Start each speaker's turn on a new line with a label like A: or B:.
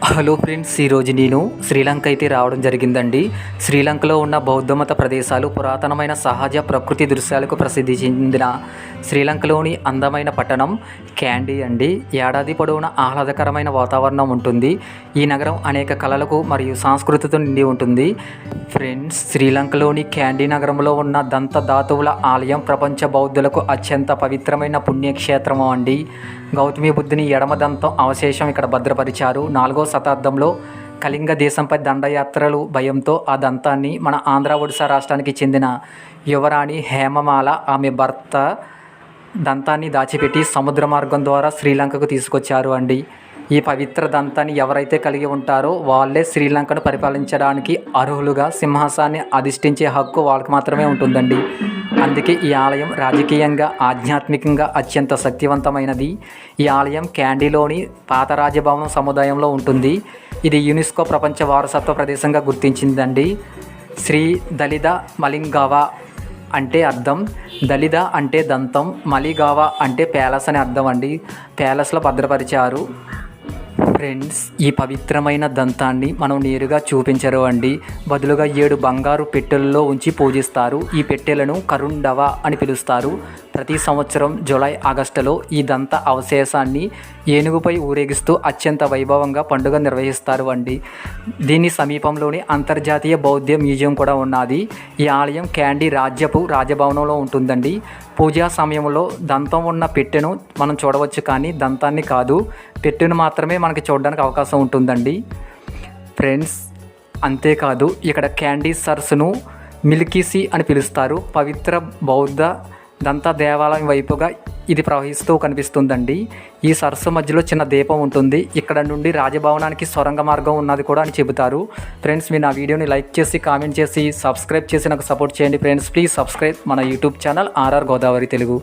A: Hello friends, ఈరోజు నేను శ్రీలంక అయితే రావడం జరిగిందండి. శ్రీలంకలో ఉన్న బౌద్ధమత ప్రదేశాలు, పురాతనమైన సహజ ప్రకృతి దృశ్యాలకు ప్రసిద్ధి చెందిన శ్రీలంకలోని అందమైన పట్టణం క్యాండీ అండి. ఏడాది పొడవునా ఆహ్లాదకరమైన వాతావరణం ఉంటుంది. ఈ నగరం అనేక కళలకు మరియు సంస్కృతితో నిండి ఉంటుంది. ఫ్రెండ్స్, శ్రీలంకలోని క్యాండీ నగరంలో ఉన్న దంత ధాతువుల ఆలయం ప్రపంచ బౌద్ధులకు అత్యంత పవిత్రమైన పుణ్యక్షేత్రము అండి. గౌతమి బుద్ధుని ఎడమ దంతం అవశేషం ఇక్కడ భద్రపరిచారు. 4వ శతాబ్దంలో కళింగ దేశంపై దండయాత్రలు భయంతో ఆ దంతాన్ని మన ఆంధ్ర ఒడిశా రాష్ట్రానికి చెందిన యువరాణి హేమమాల ఆమె భర్త దంతాన్ని దాచిపెట్టి సముద్ర మార్గం ద్వారా శ్రీలంకకు తీసుకొచ్చారు అండి. ఈ పవిత్ర దంతాన్ని ఎవరైతే కలిగి ఉంటారో వాళ్ళే శ్రీలంకను పరిపాలించడానికి అర్హులుగా సింహాసాన్ని అధిష్ఠించే హక్కు వాళ్ళకి మాత్రమే ఉంటుందండి. అందుకే ఈ ఆలయం రాజకీయంగా, ఆధ్యాత్మికంగా అత్యంత శక్తివంతమైనది. ఈ ఆలయం క్యాండీలోని పాత రాజభవనం సముదాయంలో ఉంటుంది. ఇది యునెస్కో ప్రపంచ వారసత్వ ప్రదేశంగా గుర్తించిందండి. శ్రీ దళిత మలింగావా అంటే అర్థం, దళిత అంటే దంతం, మలిగావా అంటే ప్యాలెస్ అని అర్థం అండి. ప్యాలెస్లో భద్రపరిచారు. ఫ్రెండ్స్, ఈ పవిత్రమైన దంతాన్ని మనం నేరుగా చూపించరు అండి. బదులుగా 7 బంగారు పెట్టెలలో ఉంచి పూజిస్తారు. ఈ పెట్టెలను కరుండవ అని పిలుస్తారు. ప్రతి సంవత్సరం జూలై, ఆగస్టులో ఈ దంత అవశేషాన్ని ఏనుగుపై ఊరేగిస్తూ అత్యంత వైభవంగా పండుగ నిర్వహిస్తారు అండి. దీని సమీపంలోని అంతర్జాతీయ బౌద్ధ మ్యూజియం కూడా ఉన్నది. ఈ ఆలయం క్యాండీ రాజభవనంలో ఉంటుందండి. పూజా సమయంలో దంతం ఉన్న పెట్టెను మనం చూడవచ్చు, కానీ దంతాన్ని కాదు, పెట్టెను మాత్రమే మనకి చూడడానికి అవకాశం ఉంటుందండి. ఫ్రెండ్స్, అంతేకాదు ఇక్కడ క్యాండీ సరస్సును మిల్కీ అని పిలుస్తారు. పవిత్ర బౌద్ధ దంత దేవాలయం వైపుగా ఇది ప్రవహిస్తూ కనిపిస్తుందండి. ఈ సరస్సు మధ్యలో చిన్న దీపం ఉంటుంది. ఇక్కడ నుండి రాజభవనానికి సొరంగ మార్గం ఉన్నది కూడా అని చెబుతారు. ఫ్రెండ్స్, మీరు నా వీడియోని లైక్ చేసి, కామెంట్ చేసి, సబ్స్క్రైబ్ చేసి నాకు సపోర్ట్ చేయండి. ఫ్రెండ్స్, ప్లీజ్ సబ్స్క్రైబ్ మన YouTube channel RR Godavari Telugu.